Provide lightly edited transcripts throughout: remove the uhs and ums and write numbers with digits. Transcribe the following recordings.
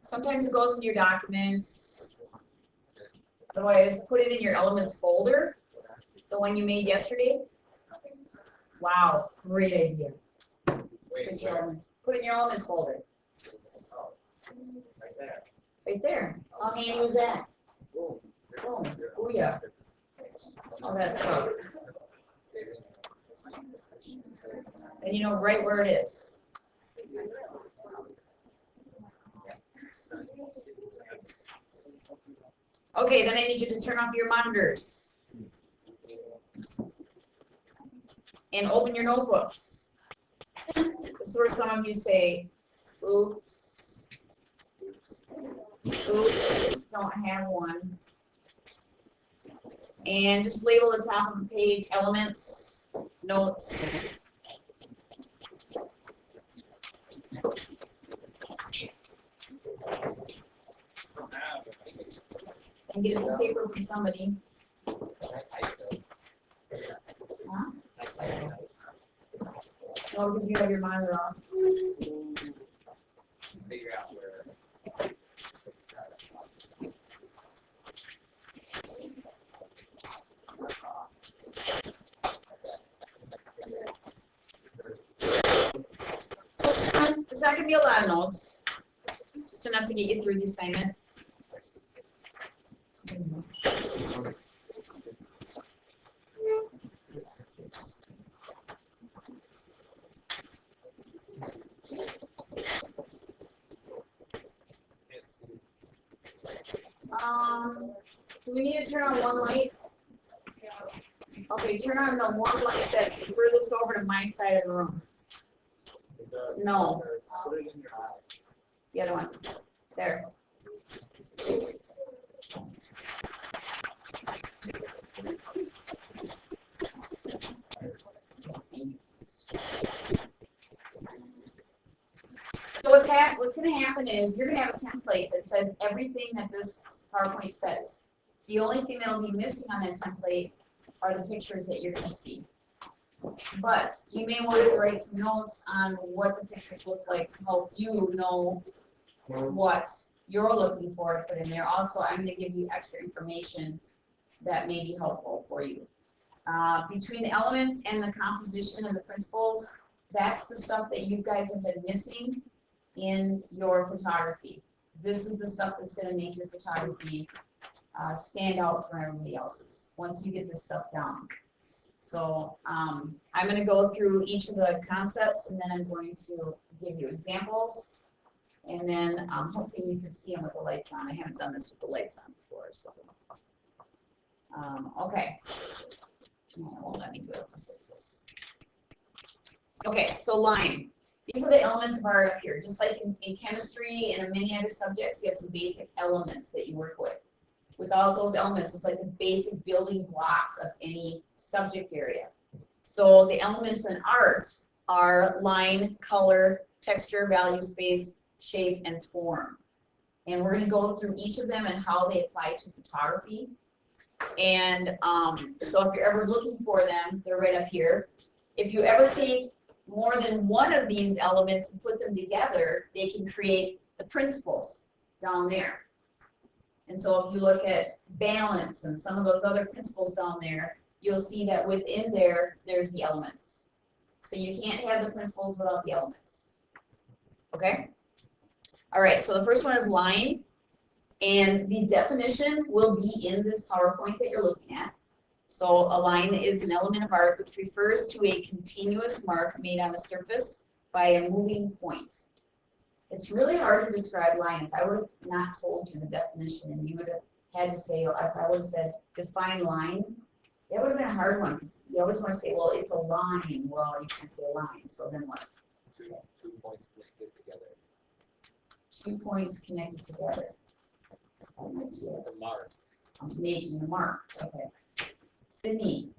Sometimes it goes in your documents. Otherwise, put it in your elements folder, the one you made yesterday. Wow, great idea. Put it in your elements folder. Right there. How handy was that? Boom. Oh yeah. All that stuff. And you know right where it is. Okay, then I need you to turn off your monitors and open your notebooks. This is where some of you say, oops, don't have one. And just label the top of the page, elements, notes. And get a paper from somebody. Huh? No, because you have your monitor on. Figure out where. There's not going to be a lot of notes, just enough to get you through the assignment. Do we need to turn on one light? Okay, turn on the one light that's furthest over to my side of the room. No. The other one. There. So what's going to happen is you're going to have a template that says everything that this PowerPoint says. The only thing that will be missing on that template are the pictures that you're going to see. But you may want to write some notes on what the pictures look like to help you know what you're looking for to put in there. Also, I'm going to give you extra information that may be helpful for you. Between the elements and the composition and the principles, that's the stuff that you guys have been missing in your photography. This is the stuff that's going to make your photography stand out from everybody else's once you get this stuff down. So I'm going to go through each of the concepts, and then I'm going to give you examples, and then hopefully you can see them with the lights on. I haven't done this with the lights on before, so okay. No, it won't let me do it. Let's look at this. Okay, so line. These are the elements of art up here. Just like in chemistry and in many other subjects, you have some basic elements that you work with. Without those elements, it's like the basic building blocks of any subject area. So the elements in art are line, color, texture, value, space, shape, and form. And we're going to go through each of them and how they apply to photography. And so if you're ever looking for them, they're right up here. If you ever take more than one of these elements and put them together, they can create the principles down there. And so if you look at balance and some of those other principles down there, you'll see that within there, there's the elements. So you can't have the principles without the elements. Okay? All right, so the first one is line. And the definition will be in this PowerPoint that you're looking at. So a line is an element of art which refers to a continuous mark made on a surface by a moving point. It's really hard to describe line. If I would have not told you the definition and you would have had to say, if I would have said define line, that would have been a hard one because you always want to say, well, it's a line. Well, you can't say line, so then what? Two points connected together. 2 points connected together. The mark. I'm making a mark. Okay. Sydney.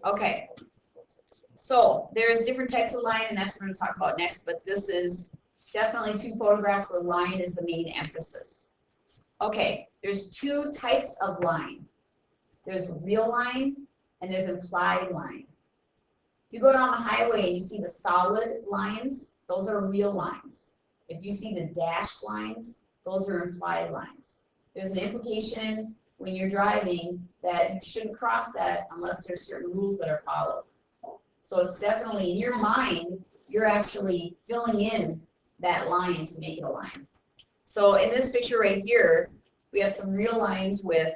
Okay. So there's different types of line, and that's what we're going to talk about next. But this is definitely two photographs where line is the main emphasis. Okay. There's two types of line. There's real line and there's implied line. you go down the highway and you see the solid lines, those are real lines. If you see the dashed lines, those are implied lines. There's an implication when you're driving that you shouldn't cross that unless there's certain rules that are followed. So it's definitely in your mind, you're actually filling in that line to make it a line. So in this picture right here, we have some real lines with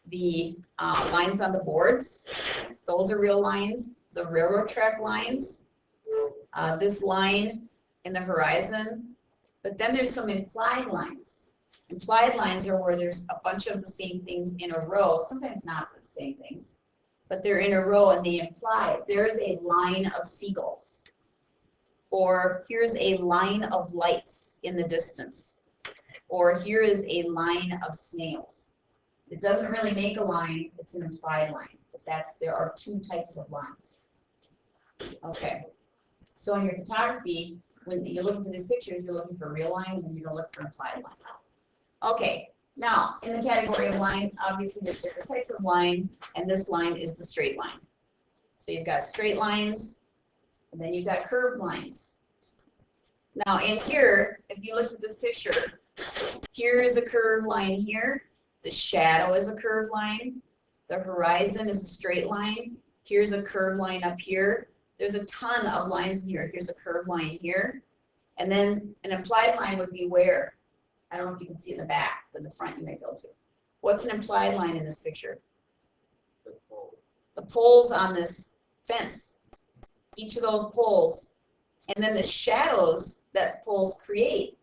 the lines on the boards. Those are real lines. The railroad track lines, this line in the horizon. But then there's some implied lines. Implied lines are where there's a bunch of the same things in a row, sometimes not the same things, but they're in a row and they imply there's a line of seagulls. Or here's a line of lights in the distance. Or here is a line of snails. It doesn't really make a line, it's an implied line. But there are two types of lines. Okay. So in your photography, when you're looking for these pictures, you're looking for real lines and you're going to look for implied lines. Okay, now in the category of line, obviously there's different types of line, and this line is the straight line. So you've got straight lines, and then you've got curved lines. Now in here, if you look at this picture, here is a curved line here, the shadow is a curved line, the horizon is a straight line, here's a curved line up here, there's a ton of lines in here, here's a curved line here, and then an implied line would be where? I don't know if you can see it in the back, but in the front you might be able to. What's an implied line in this picture? The poles on this fence. Each of those poles. And then the shadows that poles create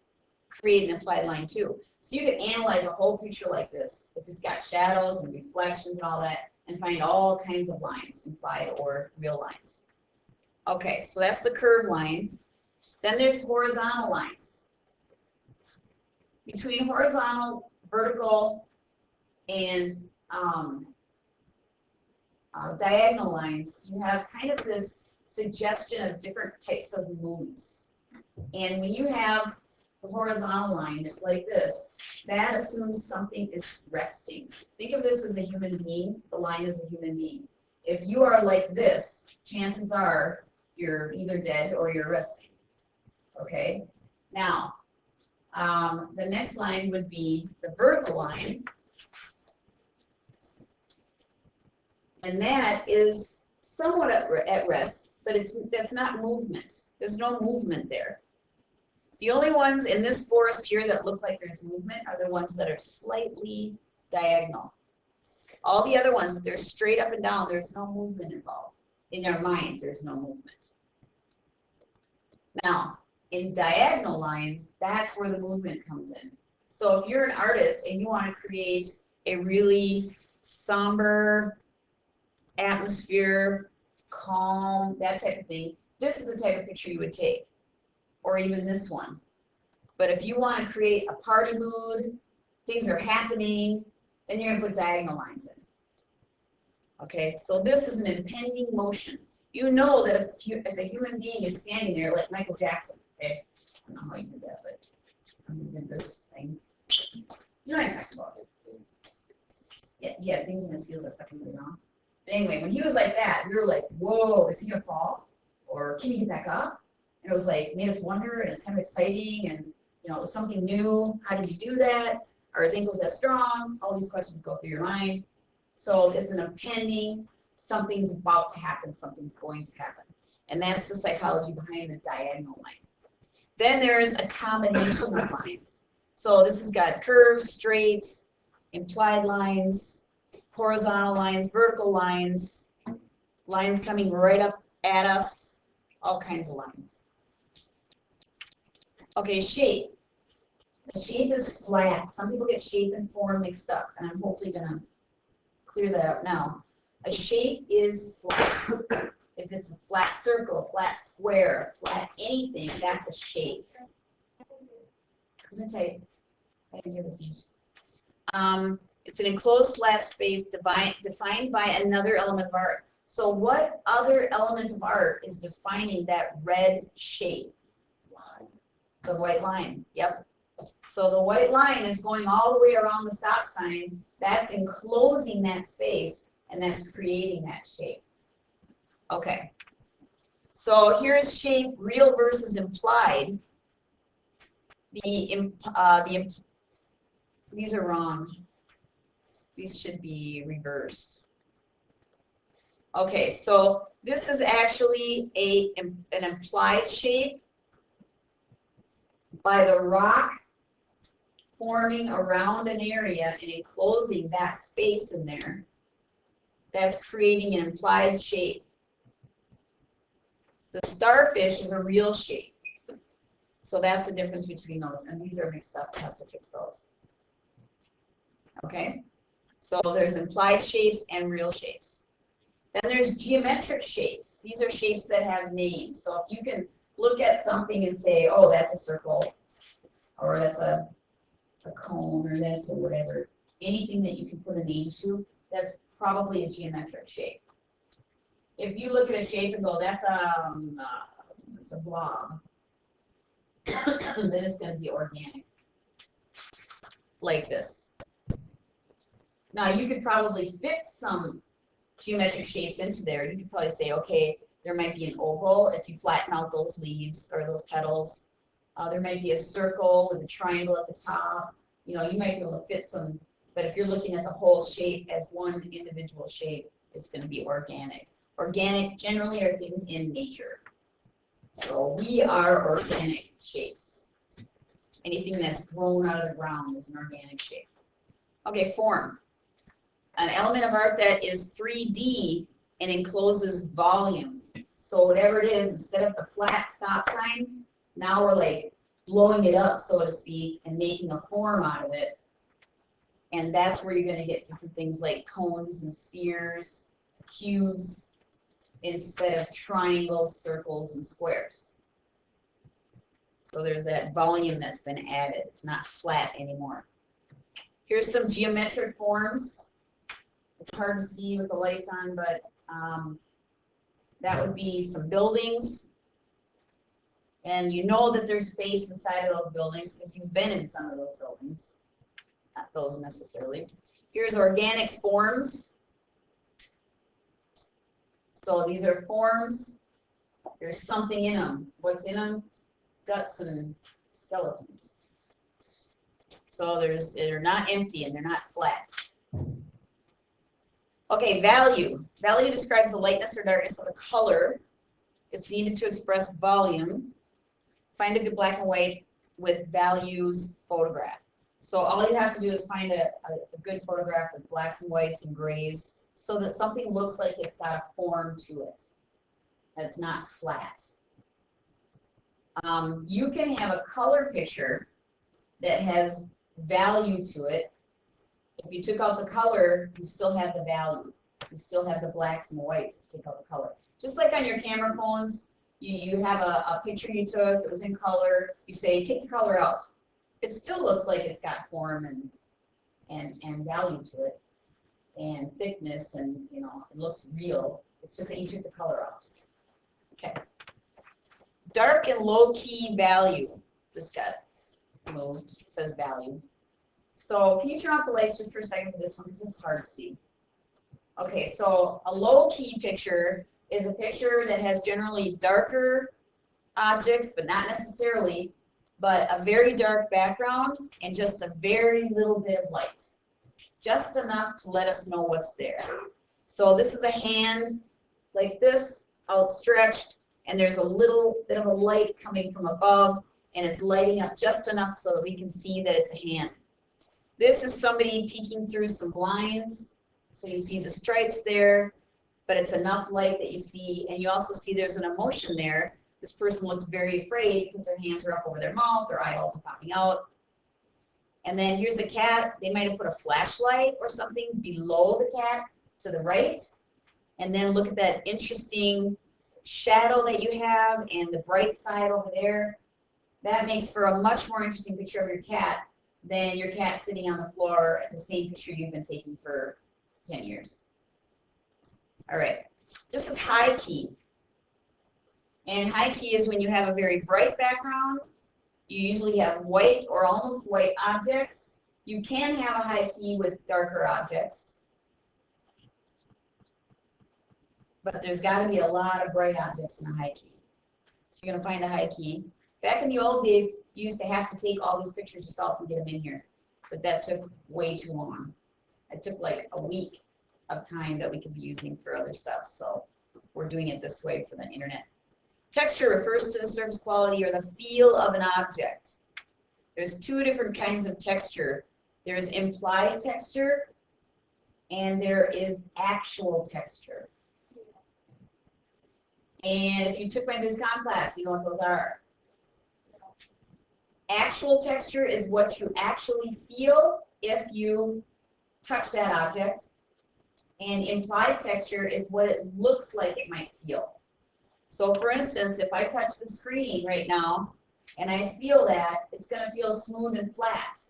an implied line too. So you could analyze a whole picture like this, if it's got shadows and reflections and all that, and find all kinds of lines, implied or real lines. Okay, so that's the curved line. Then there's horizontal lines. Between horizontal, vertical, and diagonal lines, you have kind of this suggestion of different types of moves. And when you have the horizontal line, it's like this. That assumes something is resting. Think of this as a human being. The line is a human being. If you are like this, chances are you're either dead or you're resting. Okay? Now, the next line would be the vertical line. And that is somewhat at rest, but that's not movement. There's no movement there. The only ones in this forest here that look like there's movement are the ones that are slightly diagonal. All the other ones, if they're straight up and down, there's no movement involved. In our minds, there's no movement. Now, in diagonal lines, that's where the movement comes in. So if you're an artist and you want to create a really somber atmosphere, calm, that type of thing, this is the type of picture you would take, or even this one. But if you want to create a party mood, things are happening, then you're going to put diagonal lines in. Okay, so this is an impending motion. You know that if a human being is standing there, like Michael Jackson, okay, I don't know how you did that, but he did this thing. You know what I'm talking about. Yeah, things in his heels that stuck in the ground. But anyway, when he was like that, we were like, whoa, is he gonna fall? Or can he get back up? And it was like, made us wonder, and it's kind of exciting, and you know, it was something new. How did he do that? Are his ankles that strong? All these questions go through your mind. So it's an impending, something's about to happen, something's going to happen. And that's the psychology behind the diagonal line. Then there's a combination of lines. So this has got curves, straight, implied lines, horizontal lines, vertical lines, lines coming right up at us, all kinds of lines. Okay, shape. The shape is flat. Some people get shape and form mixed up, and I'm hopefully going to clear that up now. A shape is flat. If it's a flat circle, a flat square, a flat anything, that's a shape. Isn't it? I can hear the seams. It's an enclosed flat space defined by another element of art. So what other element of art is defining that red shape? The white line. Yep. So the white line is going all the way around the stop sign. That's enclosing that space, and that's creating that shape. Okay. So here's shape, real versus implied. These are wrong. These should be reversed. Okay, so this is actually an implied shape by the rock forming around an area and enclosing that space in there. That's creating an implied shape. The starfish is a real shape. So that's the difference between those, and these are mixed up. I have to fix those. Okay, so there's implied shapes and real shapes. Then there's geometric shapes. These are shapes that have names. So if you can look at something and say, oh, that's a circle, or that's a cone, or that's a whatever, anything that you can put a name to, that's probably a geometric shape. If you look at a shape and go, that's a blob, then it's going to be organic, like this. Now you could probably fit some geometric shapes into there. You could probably say, okay, there might be an oval if you flatten out those leaves or those petals. There might be a circle with a triangle at the top. You know, you might be able to fit some, but if you're looking at the whole shape as one individual shape, it's going to be organic. Organic generally are things in nature. So we are organic shapes. Anything that's grown out of the ground is an organic shape. Okay, form. An element of art that is 3D and encloses volume. So whatever it is, instead of the flat stop sign, now we're like blowing it up, so to speak, and making a form out of it. And that's where you're going to get different things like cones and spheres, cubes, instead of triangles, circles, and squares. So there's that volume that's been added. It's not flat anymore. Here's some geometric forms. It's hard to see with the lights on, but that would be some buildings. And you know that there's space inside of those buildings because you've been in some of those buildings. Not those necessarily. Here's organic forms. So these are forms. There's something in them. What's in them? Guts and skeletons. So they're not empty and they're not flat. Okay, value. Value describes the lightness or darkness of a color. It's needed to express volume. Find a good black and white with values photograph. So all you have to do is find a good photograph with blacks and whites and grays so that something looks like it's got a form to it. That it's not flat. You can have a color picture that has value to it. If you took out the color, you still have the value. You still have the blacks and the whites if you take out the color. Just like on your camera phones, you have a picture you took, it was in color, you say, take the color out. It still looks like it's got form and value to it, and thickness, and you know, it looks real. It's just that you took the color out. Okay. Dark and low-key value. This got moved. It says value. So can you turn off the lights just for a second for this one, because this is hard to see. Okay, so a low-key picture is a picture that has generally darker objects, but not necessarily, but a very dark background and just a very little bit of light. Just enough to let us know what's there. So this is a hand like this, outstretched, and there's a little bit of a light coming from above, and it's lighting up just enough so that we can see that it's a hand. This is somebody peeking through some blinds, so you see the stripes there, but it's enough light that you see, and you also see there's an emotion there. This person looks very afraid because their hands are up over their mouth, their eyeballs are popping out. And then here's a cat. They might have put a flashlight or something below the cat to the right. And then look at that interesting shadow that you have and the bright side over there. That makes for a much more interesting picture of your cat than your cat sitting on the floor at the same picture you've been taking for 10 years. All right, this is high key. And high key is when you have a very bright background. You usually have white or almost white objects. You can have a high key with darker objects. but there's got to be a lot of bright objects in a high key. So you're going to find a high key. Back in the old days, you used to have to take all these pictures yourself and get them in here, but that took way too long. It took like a week of time that we could be using for other stuff, so we're doing it this way for the internet. Texture refers to the surface quality or the feel of an object. There's two different kinds of texture. There's implied texture and there is actual texture. And if you took my Viscom class, you know what those are. Actual texture is what you actually feel if you touch that object. And implied texture is what it looks like it might feel. So for instance, if I touch the screen right now and I feel that, it's going to feel smooth and flat.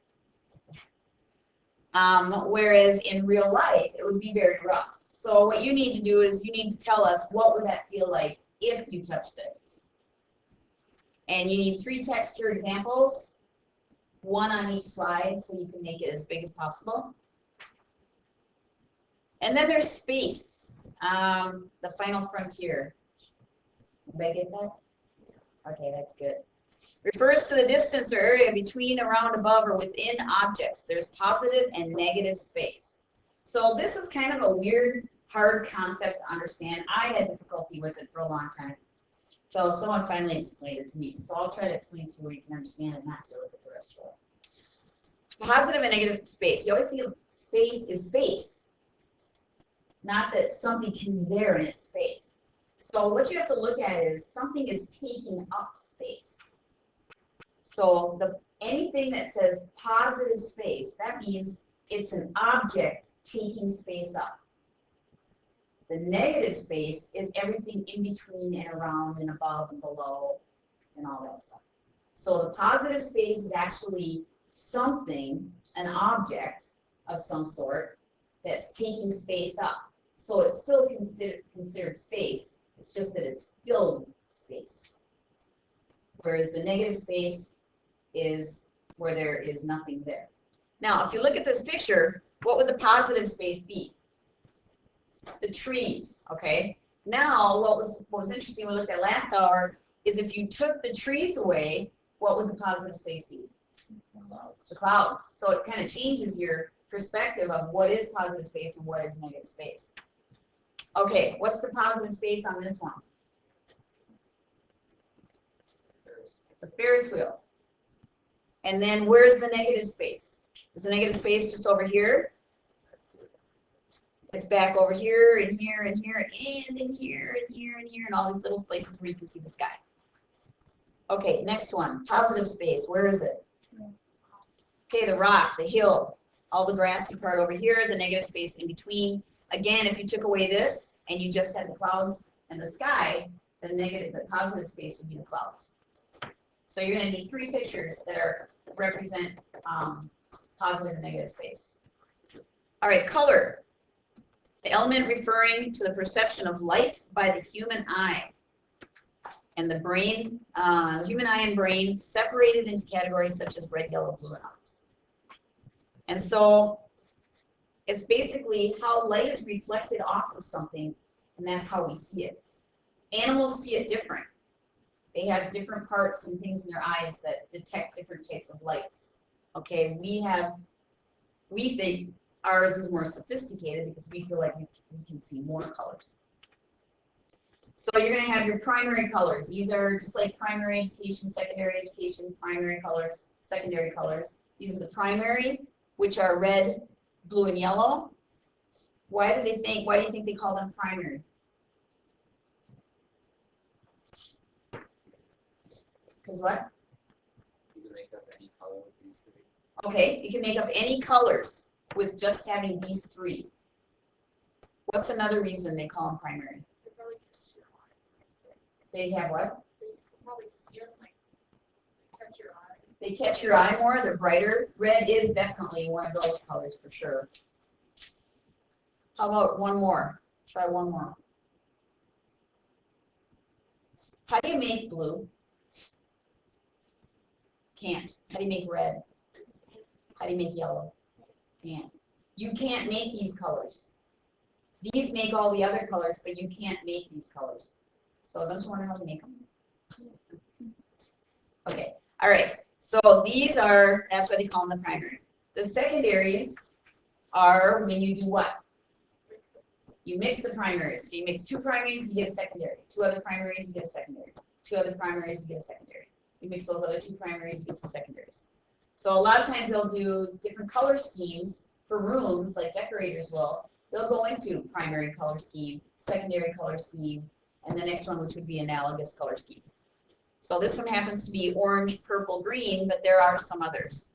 Whereas in real life, it would be very rough. So what you need to do is you need to tell us what would that feel like if you touched it. And you need 3 texture examples, 1 on each slide so you can make it as big as possible. And then there's space, the final frontier. Did I get that? Okay, that's good. Refers to the distance or area between, around, above, or within objects. There's positive and negative space. So this is kind of a weird, hard concept to understand. I had difficulty with it for a long time. So someone finally explained it to me. So I'll try to explain to you where you can understand it, not to look at the rest of it. Positive and negative space. You always think of space is space. Not that something can be there in its space. So what you have to look at is something is taking up space. So anything that says positive space, that means it's an object taking space up. The negative space is everything in between and around and above and below and all that stuff. So the positive space is actually something, an object of some sort, that's taking space up. So it's still considered space, it's just that it's filled space. Whereas the negative space is where there is nothing there. Now, if you look at this picture, what would the positive space be? The trees, okay? Now, what was interesting we looked at last hour is if you took the trees away, what would the positive space be? The clouds. So it kind of changes your perspective of what is positive space and what is negative space. Okay, what's the positive space on this one? The Ferris wheel. And then where's the negative space? Is the negative space just over here? It's back over here and here and here and in here and here and here and all these little places where you can see the sky. Okay, next one, positive space. Where is it? Okay, the rock, the hill, all the grassy part over here, the negative space in between. Again, if you took away this and you just had the clouds and the sky, the positive space would be the clouds. So you're going to need 3 pictures that represent positive and negative space. All right, color. The element referring to the perception of light by the human eye. And the brain, human eye and brain separated into categories such as red, yellow, blue, and others. And so it's basically how light is reflected off of something, and that's how we see it. Animals see it different. They have different parts and things in their eyes that detect different types of lights. Okay, we think ours is more sophisticated because we feel like we can see more colors. So you're going to have your primary colors. These are just like primary education, secondary education, primary colors, secondary colors. These are the primary, which are red, blue, and yellow. Why do you think they call them primary? Because what? You can make up any color with these 3. Okay, you can make up any colors with just having these 3. What's another reason they call them primary? They have what? They probably see it, like, catch your eye. They catch your eye more, they're brighter. Red is definitely one of those colors for sure. How about one more? Try one more. How do you make blue? Can't. How do you make red? How do you make yellow? Can't. You can't make these colors. These make all the other colors, but you can't make these colors. So don't you wonder how to make them? Okay, all right. So these are, that's why they call them the primary. The secondaries are when you do what? You mix the primaries. So you mix two primaries, you get a secondary. Two other primaries, you get a secondary. Two other primaries, you get a secondary. You mix those other two primaries, you get some secondaries. So a lot of times they'll do different color schemes for rooms, like decorators will. They'll go into primary color scheme, secondary color scheme, and the next one, which would be analogous color scheme. So this one happens to be orange, purple, green, but there are some others.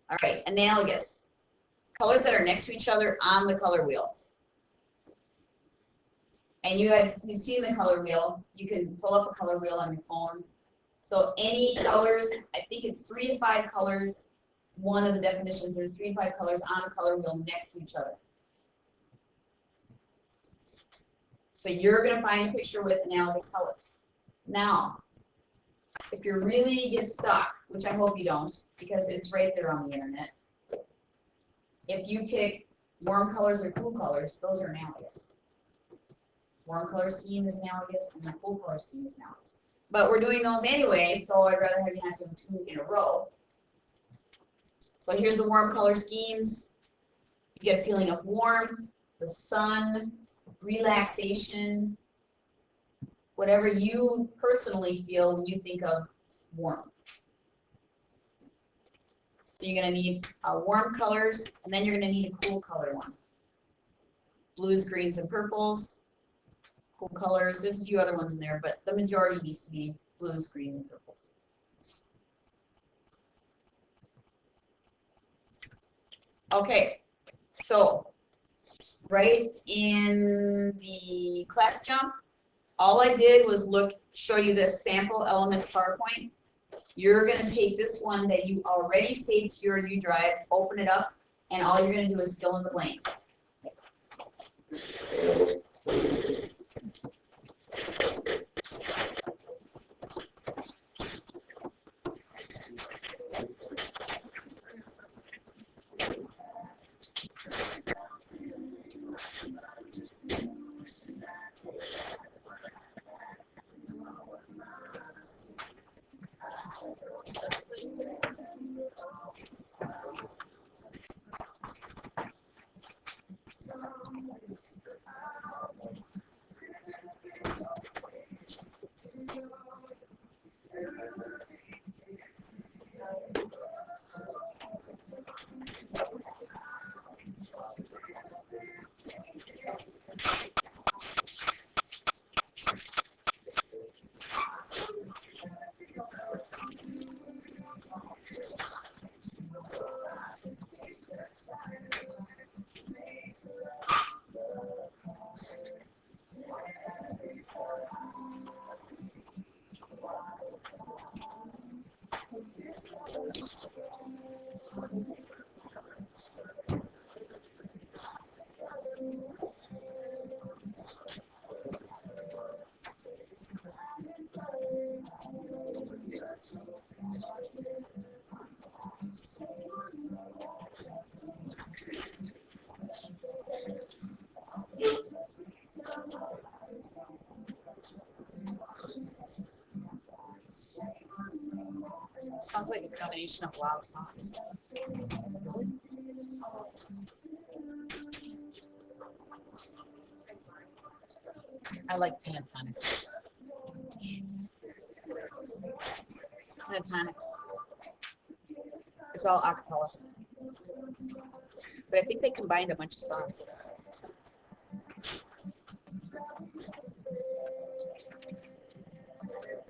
All right, analogous. Colors that are next to each other on the color wheel. And you've seen the color wheel. You can pull up a color wheel on your phone. So any colors, I think it's 3 to 5 colors. One of the definitions is 3 to 5 colors on a color wheel next to each other. So you're going to find a picture with analogous colors. Now, if you really get stuck, which I hope you don't, because it's right there on the internet, if you pick warm colors or cool colors, those are analogous. Warm color scheme is analogous, and the cool color scheme is analogous. But we're doing those anyway, so I'd rather have you not do them 2 in a row. So here's the warm color schemes. You get a feeling of warmth, the sun, relaxation, whatever you personally feel when you think of warmth. So you're going to need warm colors, and then you're going to need a cool color one. Blues, greens, and purples. Cool colors. There's a few other ones in there, but the majority needs to be blues, greens, and purples. Okay, so right in the class jump, all I did was show you this sample elements PowerPoint. You're going to take this one that you already saved to your U drive, open it up, and all you're going to do is fill in the blanks. Sounds like a combination of loud songs. I like pentatonics. Pentatonics. It's all a cappella. But I think they combined a bunch of songs.